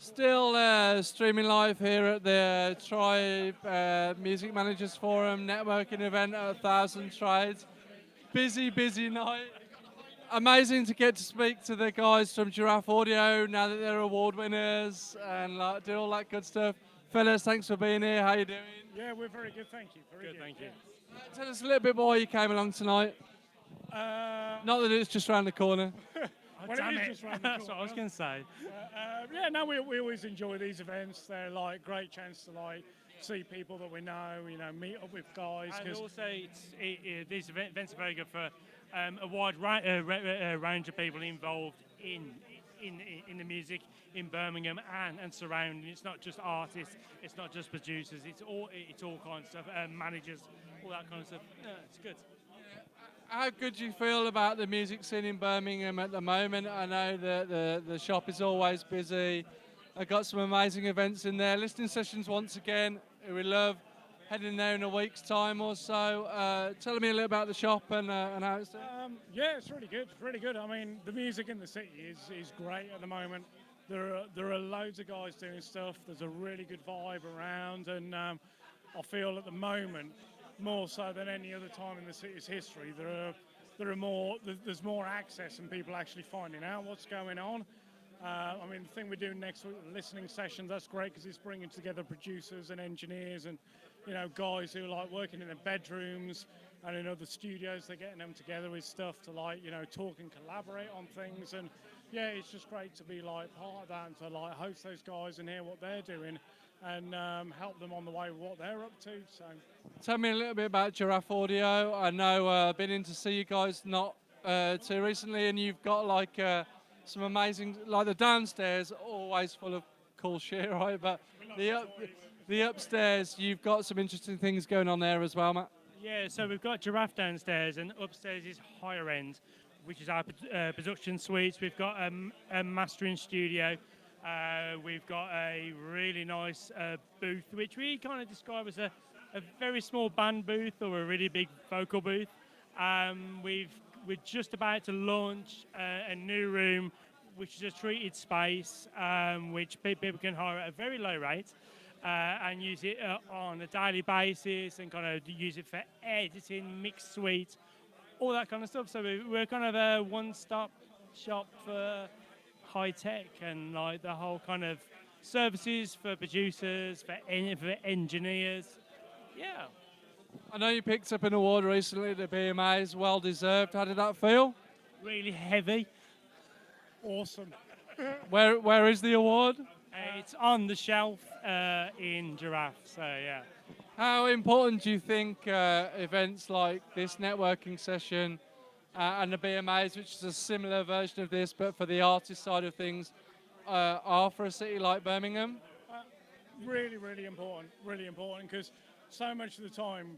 Still streaming live here at the Tribe Music Managers Forum networking event at 1,000 Trades. Busy, busy night. Amazing to get to speak to the guys from Giraffe Audio now that they're award winners and do all that good stuff. Fellas, thanks for being here. How you doing? Yeah, we're very good, thank you. Very Good, thank you. Tell us a little bit more why you came along tonight. Not that it's just around the corner. Oh, damn it. That's what I was going to say. Yeah, no, we always enjoy these events. They're like great chance to see people that we know, meet up with guys. And also, these events are very good for a wide range of people involved in the music in Birmingham and surrounding. It's not just artists, it's not just producers, it's all kinds of stuff, managers, all that kind of stuff. Yeah, it's good. How good do you feel about the music scene in Birmingham at the moment? I know that the shop is always busy. I've got some amazing events in there. Listening sessions once again, we love heading there in a week's time or so. Tell me a little about the shop and how it's doing. Yeah, it's really good. Really good. I mean, the music in the city is great at the moment. There are loads of guys doing stuff. There's a really good vibe around, and I feel at the moment, more so than any other time in the city's history, there's more access and people actually finding out what's going on. I mean, the thing we're doing next week, the listening sessions, that's great because it's bringing together producers and engineers and guys who like working in their bedrooms and in other studios. They're getting them together with stuff to talk and collaborate on things. And yeah, it's just great to be part of that and to host those guys and hear what they're doing and help them on the way with what they're up to. So, tell me a little bit about Giraffe Audio. I know I've been in to see you guys not too recently, and you've got some amazing, the downstairs, always full of cool shit, right? But the upstairs, you've got some interesting things going on there as well, Matt. Yeah, so we've got Giraffe downstairs, and upstairs is higher end, which is our production suites. We've got a mastering studio. We've got a really nice booth, which we kind of describe as a very small band booth or a really big vocal booth. We're just about to launch a new room, which is a treated space, which people can hire at a very low rate and use it on a daily basis and kind of use it for editing, mixed suite, all that kind of stuff. So we're kind of a one-stop shop for high tech and the whole kind of services for producers, for engineers. Yeah. I know you picked up an award recently at the BMAs, well deserved. How did that feel? Really heavy. awesome. Where is the award? It's on the shelf in Giraffe, so yeah. How important do you think events like this networking session and the BMAs, which is a similar version of this, but for the artist side of things, are for a city like Birmingham? Really, really important. Really important because so much of the time,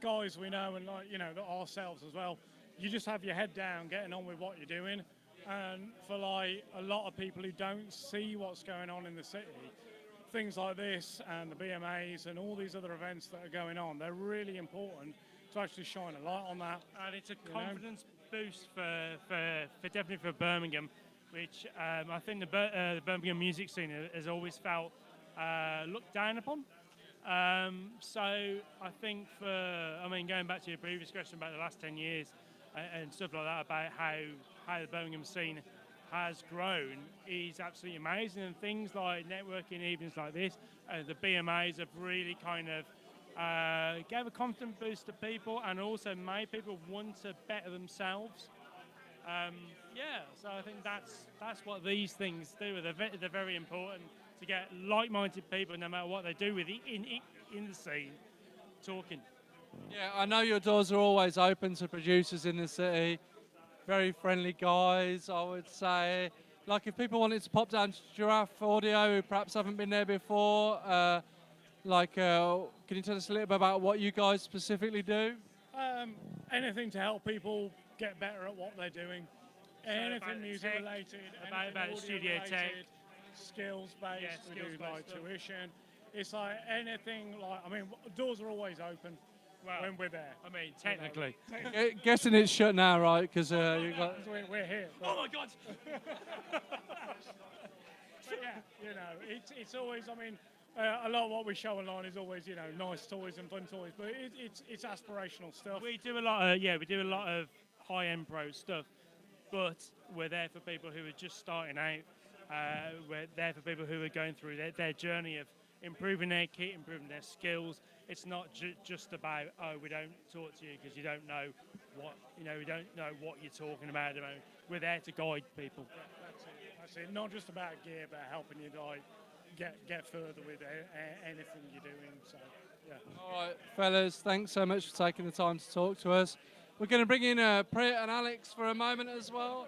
guys we know and ourselves as well, you just have your head down, getting on with what you're doing. And for a lot of people who don't see what's going on in the city, things like this and the BMAs and all these other events that are going on, they're really important to actually shine a light on that. And it's a confidence boost for definitely for Birmingham, which I think the Birmingham music scene has always felt looked down upon. So I think going back to your previous question about the last 10 years and stuff like that, about how the Birmingham scene has grown is absolutely amazing. And things like networking evenings like this, the BMAs have really kind of gave a confidence boost to people and also made people want to better themselves. So I think that's what these things do. They're very important to get like-minded people, no matter what they do with it in the scene, talking. Yeah, I know your doors are always open to producers in the city. Very friendly guys, I would say. Like if people wanted to pop down to Giraffe Audio, who perhaps haven't been there before, can you tell us a little bit about what you guys specifically do? Anything to help people get better at what they're doing. Anything music tech, related, about studio related, tech, skills based. Yeah, we do skills-based stuff. tuition. It's anything doors are always open when we're there. I mean, technically. Guessing it's shut now, right? Because you got. We're here. Oh my God! But yeah, you know, it's always. I mean, a lot of what we show online is always, you know, nice toys and fun toys, but it's aspirational stuff. We do a lot of we do a lot of high-end pro stuff, but we're there for people who are just starting out. We're there for people who are going through their journey of improving their kit, improving their skills. It's not just about, oh, we don't talk to you because you don't know we don't know what you're talking about at the moment. We're there to guide people. That's it. Not just about gear, but helping you like get further with anything you're doing. So yeah. All right, fellas, thanks so much for taking the time to talk to us. We're going to bring in Pritt and Alex for a moment as well.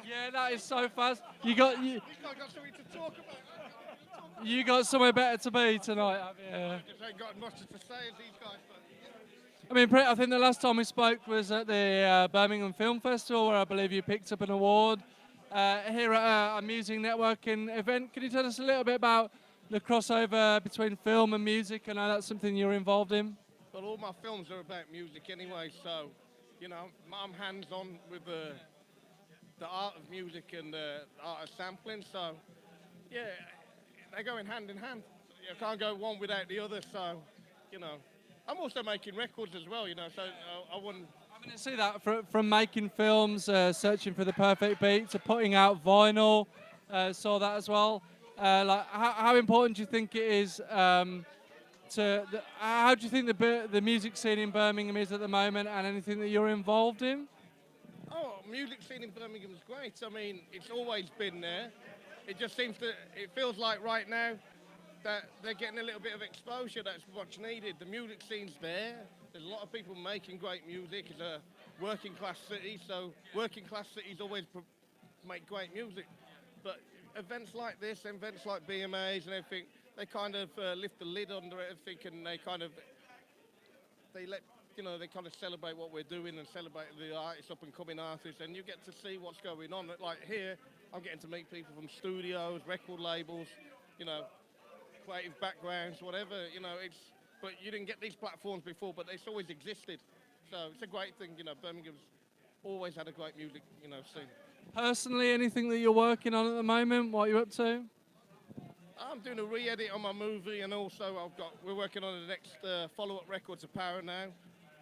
Yeah, that is so fast. You got something to talk about. You got somewhere better to be tonight, have you? I just ain't got much to say as these guys. I mean, Pritt, I think the last time we spoke was at the Birmingham Film Festival, where I believe you picked up an award. Here at a music networking event, can you tell us a little bit about the crossover between film and music? I know that's something you're involved in. Well, all my films are about music anyway, so, you know, I'm hands-on with the art of music and the art of sampling, so, yeah, they go in hand. You can't go one without the other, so, you know. I'm also making records as well, you know, so I wouldn't... I'm going to see that from making films, searching for the perfect beat, to putting out vinyl, saw that as well. Like, how important do you think it is how do you think the music scene in Birmingham is at the moment, and anything that you're involved in? Oh, music scene in Birmingham is great. I mean, it's always been there. It just seems it feels like right now that they're getting a little bit of exposure. That's what's needed. The music scene's there. There's a lot of people making great music. It's a working class city, so working class cities always make great music. But events like this, events like BMAs and everything, they kind of lift the lid under everything, and they kind of celebrate what we're doing and celebrate the artists, up and coming artists, and you get to see what's going on. Like here, I'm getting to meet people from studios, record labels, you know, creative backgrounds, whatever, you know, but you didn't get these platforms before, but it's always existed. So it's a great thing, you know, Birmingham's always had a great music, you know, scene. Personally, anything that you're working on at the moment? What are you up to? I'm doing a re-edit on my movie, and also we're working on the next follow-up record to Power now,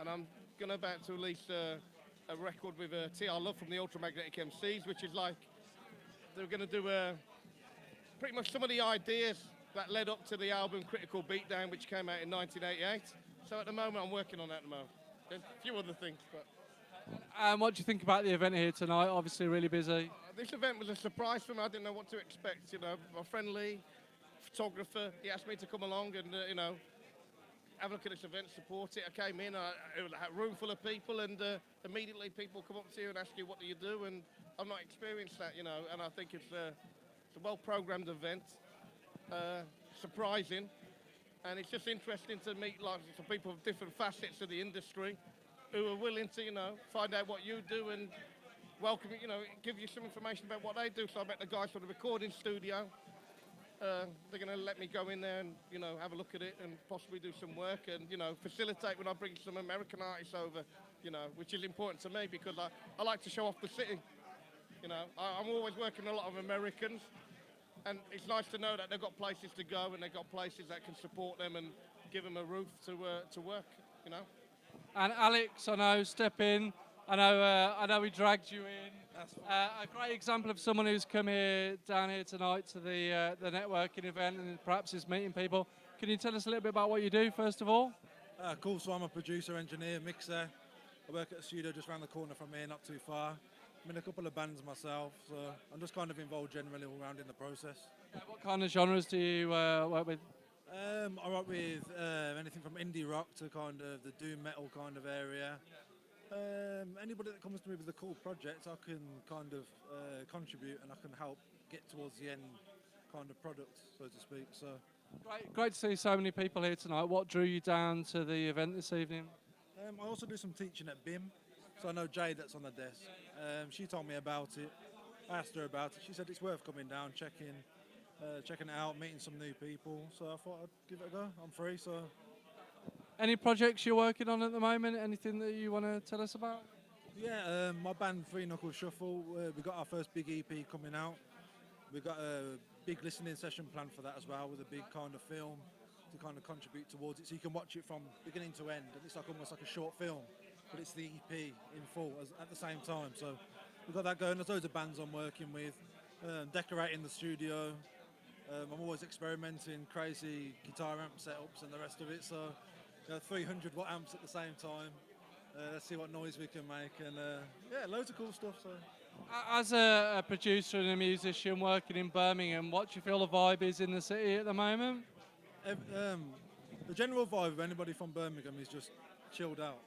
and I'm about to release a record with TR Love from the Ultramagnetic MCs, which is like, they're going to do pretty much some of the ideas that led up to the album Critical Beatdown, which came out in 1988. So at the moment, I'm working on that at the moment. There's a few other things, but... What do you think about the event here tonight? Obviously really busy. This event was a surprise for me. I didn't know what to expect, you know. My friend Lee, photographer, he asked me to come along and, you know, have a look at this event, support it. I came in, it was a room full of people, and immediately people come up to you and ask you, what do you do? And I've not experienced that, you know, and I think it's a well-programmed event. Surprising, and it's just interesting to meet lots of people of different facets of the industry who are willing to, you know, find out what you do and welcome, you know, give you some information about what they do. So I met the guys from the recording studio. They're going to let me go in there and, you know, have a look at it and possibly do some work and, you know, facilitate when I bring some American artists over, you know, which is important to me because I like to show off the city. You know, I'm always working with a lot of Americans. And it's nice to know that they've got places to go and they've got places that can support them and give them a roof to work, you know. And Alex, I know, step in. I know we dragged you in. A great example of someone who's come down here tonight to the networking event and perhaps is meeting people. Can you tell us a little bit about what you do, first of all? Cool, so I'm a producer, engineer, mixer. I work at a studio just around the corner from here, not too far. I'm in a couple of bands myself, so I'm just kind of involved generally all around in the process. What kind of genres do you work with? I work with anything from indie rock to kind of the doom metal kind of area. Anybody that comes to me with a cool project, I can kind of contribute and I can help get towards the end kind of product, so to speak. So Great to see so many people here tonight. What drew you down to the event this evening? I also do some teaching at BIM, so I know Jade that's on the desk. She told me about it. I asked her about it. She said it's worth coming down, checking it out, meeting some new people. So I thought I'd give it a go. I'm free, so. Any projects you're working on at the moment? Anything that you want to tell us about? Yeah, my band Knuckle Shuffle. We got our first big EP coming out. We got a big listening session planned for that as well, with a big kind of film to kind of contribute towards it, so you can watch it from beginning to end, and it's like almost like a short film, but it's the EP in full at the same time. So we've got that going. There's loads of bands I'm working with, decorating the studio. I'm always experimenting, crazy guitar amp setups and the rest of it. So 300 watt amps at the same time. Let's see what noise we can make, and yeah, loads of cool stuff. So. As a producer and a musician working in Birmingham, what do you feel the vibe is in the city at the moment? The general vibe of anybody from Birmingham is just chilled out,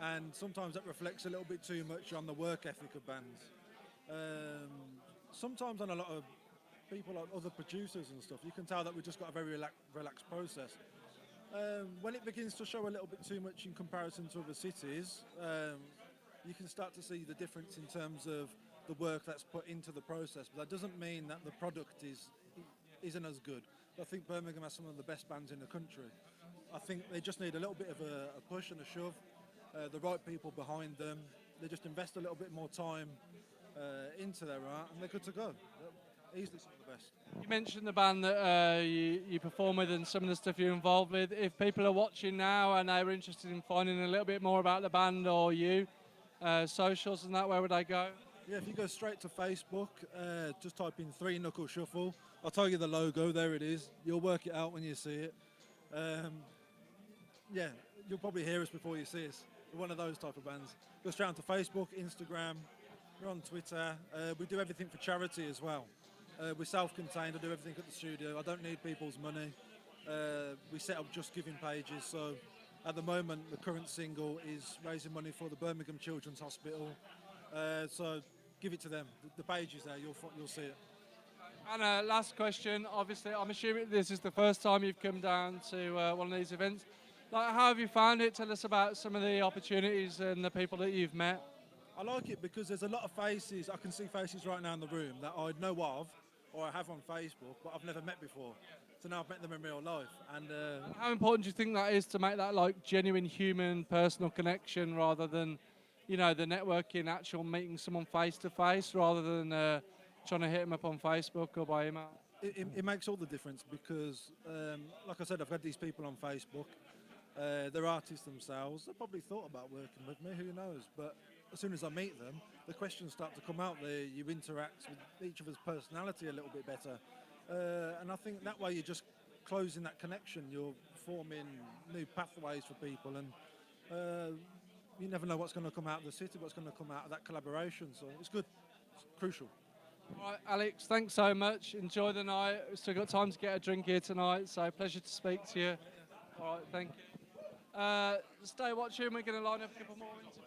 and sometimes that reflects a little bit too much on the work ethic of bands. Sometimes on a lot of people, like other producers and stuff, you can tell that we've just got a very relaxed process. When it begins to show a little bit too much in comparison to other cities, you can start to see the difference in terms of the work that's put into the process. But that doesn't mean that the product isn't as good. I think Birmingham has some of the best bands in the country. I think they just need a little bit of a push and a shove, the right people behind them. They just invest a little bit more time into their art, and they're good to go. They're easily some of the best. You mentioned the band that you perform with and some of the stuff you're involved with. If people are watching now and they were interested in finding a little bit more about the band or you, socials and that, where would they go? Yeah, if you go straight to Facebook, just type in 3 Knuckle Shuffle. I'll tell you the logo, there it is. You'll work it out when you see it. Yeah, you'll probably hear us before you see us. We're one of those type of bands. Go straight onto Facebook, Instagram, we're on Twitter. We do everything for charity as well. We're self-contained, I do everything at the studio. I don't need people's money. We set up Just Giving pages, so at the moment the current single is raising money for the Birmingham Children's Hospital. So give it to them. The page is there, you'll see it. And last question, obviously I'm assuming this is the first time you've come down to one of these events. Like, how have you found it? Tell us about some of the opportunities and the people that you've met. I like it because there's a lot of faces, I can see faces right now in the room that I know of or I have on Facebook, but I've never met before. So now I've met them in real life. And how important do you think that is to make that like genuine human personal connection rather than, you know, the networking, actual meeting someone face to face rather than trying to hit them up on Facebook or by email? It makes all the difference because, like I said, I've had these people on Facebook. They're artists themselves. They probably thought about working with me, who knows? But as soon as I meet them, the questions start to come out there. You interact with each other's personality a little bit better. And I think that way you're just closing that connection. You're forming new pathways for people. And you never know what's going to come out of the city, what's going to come out of that collaboration. So it's good. It's crucial. All right, Alex, thanks so much. Enjoy the night. We've still got time to get a drink here tonight, so pleasure to speak to you. All right, thank you. Stay watching. We're going to line up a couple more interviews.